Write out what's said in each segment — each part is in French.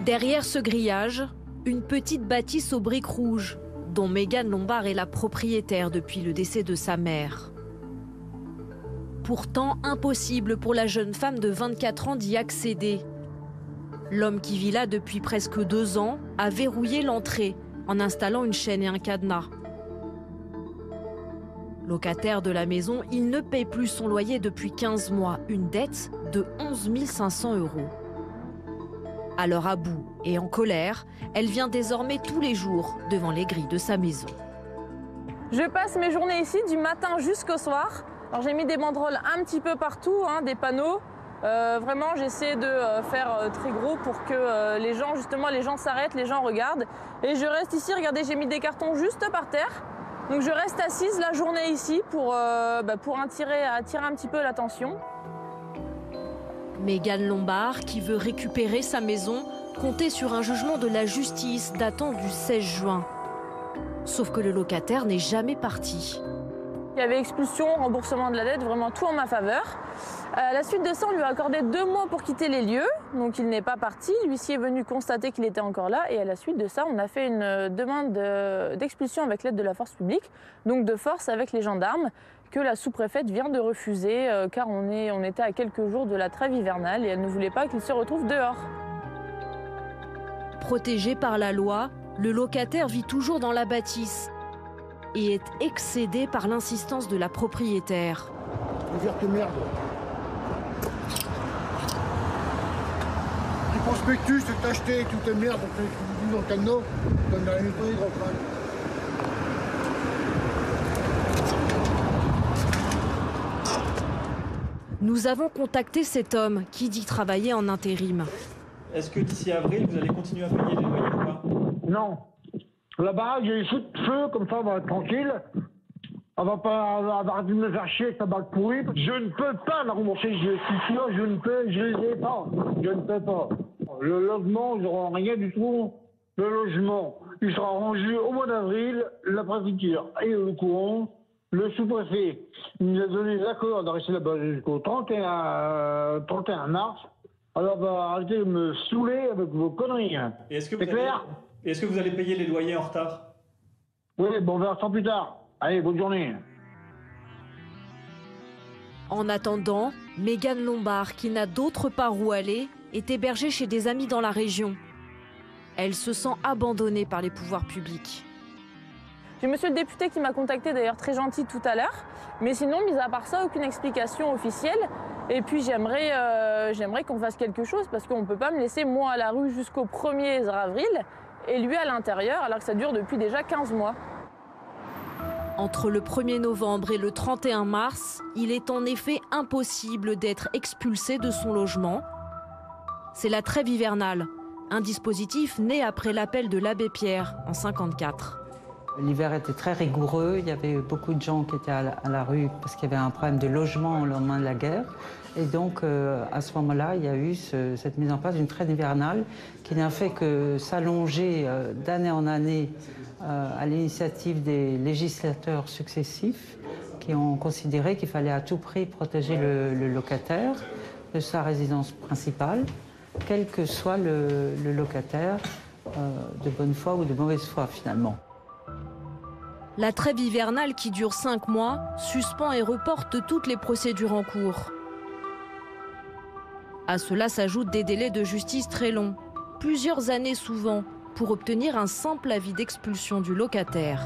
Derrière ce grillage, une petite bâtisse aux briques rouges, dont Mégane Lombard est la propriétaire depuis le décès de sa mère. Pourtant, impossible pour la jeune femme de 24 ans d'y accéder. L'homme qui vit là depuis presque 2 ans a verrouillé l'entrée en installant une chaîne et un cadenas. Locataire de la maison, il ne paye plus son loyer depuis 15 mois, une dette de 11 500 €. Alors à bout et en colère, elle vient désormais tous les jours devant les grilles de sa maison. Je passe mes journées ici du matin jusqu'au soir. Alors j'ai mis des banderoles un petit peu partout, des panneaux. Vraiment j'essaie de faire très gros pour que les gens s'arrêtent, les gens regardent. Et je reste ici, regardez, j'ai mis des cartons juste par terre. Donc je reste assise la journée ici pour attirer un petit peu l'attention. Mégane Lombard, qui veut récupérer sa maison, comptait sur un jugement de la justice datant du 16 juin. Sauf que le locataire n'est jamais parti. Il y avait expulsion, remboursement de la dette, vraiment tout en ma faveur. À la suite de ça, on lui a accordé 2 mois pour quitter les lieux, donc il n'est pas parti. L'huissier est venu constater qu'il était encore là, et à la suite de ça, on a fait une demande d'expulsion avec l'aide de la force publique, donc de force avec les gendarmes, que la sous-préfète vient de refuser, car on était à quelques jours de la trêve hivernale et elle ne voulait pas qu'il se retrouve dehors. Protégé par la loi, le locataire vit toujours dans la bâtisse et est excédé par l'insistance de la propriétaire. Dire que merde. Du prospectus, c'est acheté, tout est merde, donc tu dis dans le cadenas, comme dans la nettoyer, Nous avons contacté cet homme qui dit travailler en intérim. Est-ce que d'ici avril, vous allez continuer à payer les loyers ou pas? Non. La baraque, j'ai les feux de feu, comme ça on va être tranquille. On va pas avoir dû me faire chier avec ta bague pourrie. Je ne peux pas la rembourser, je suis sûr, je les ai pas. Je ne peux pas. Le logement, j'aurai rien du tout. Le logement, il sera rendu au mois d'avril. La préfecture est au courant. Le sous-préfet nous a donné l'accord de rester là-bas jusqu'au 31 mars. Alors, arrêtez de me saouler avec vos conneries. C'est clair? Est-ce que vous allez payer les loyers en retard? Oui, bon, on verra ça plus tard. Allez, bonne journée. En attendant, Mégane Lombard, qui n'a d'autre part où aller, est hébergée chez des amis dans la région. Elle se sent abandonnée par les pouvoirs publics. J'ai monsieur le député qui m'a contacté, d'ailleurs très gentil tout à l'heure. Mais sinon, mis à part ça, aucune explication officielle. Et puis j'aimerais qu'on fasse quelque chose parce qu'on ne peut pas me laisser moi à la rue jusqu'au 1er avril et lui à l'intérieur alors que ça dure depuis déjà 15 mois. Entre le 1er novembre et le 31 mars, il est en effet impossible d'être expulsé de son logement. C'est la trêve hivernale, un dispositif né après l'appel de l'abbé Pierre en 1954. L'hiver était très rigoureux, il y avait beaucoup de gens qui étaient à la rue parce qu'il y avait un problème de logement au lendemain de la guerre. Et donc, à ce moment-là, il y a eu cette mise en place d'une trêve hivernale qui n'a fait que s'allonger d'année en année à l'initiative des législateurs successifs qui ont considéré qu'il fallait à tout prix protéger le locataire de sa résidence principale, quel que soit le locataire, de bonne foi ou de mauvaise foi finalement. La trêve hivernale qui dure 5 mois suspend et reporte toutes les procédures en cours. À cela s'ajoutent des délais de justice très longs, plusieurs années souvent, pour obtenir un simple avis d'expulsion du locataire.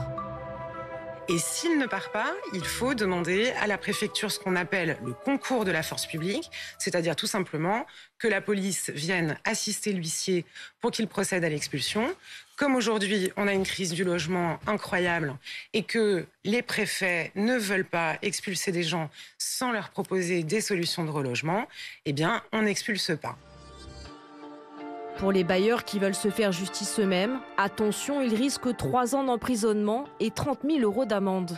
Et s'il ne part pas, il faut demander à la préfecture ce qu'on appelle le concours de la force publique, c'est-à-dire tout simplement que la police vienne assister l'huissier pour qu'il procède à l'expulsion. Comme aujourd'hui, on a une crise du logement incroyable et que les préfets ne veulent pas expulser des gens sans leur proposer des solutions de relogement, eh bien, on n'expulse pas. Pour les bailleurs qui veulent se faire justice eux-mêmes, attention, ils risquent 3 ans d'emprisonnement et 30 000 € d'amende.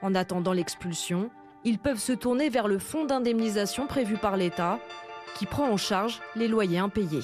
En attendant l'expulsion, ils peuvent se tourner vers le fonds d'indemnisation prévu par l'État, qui prend en charge les loyers impayés.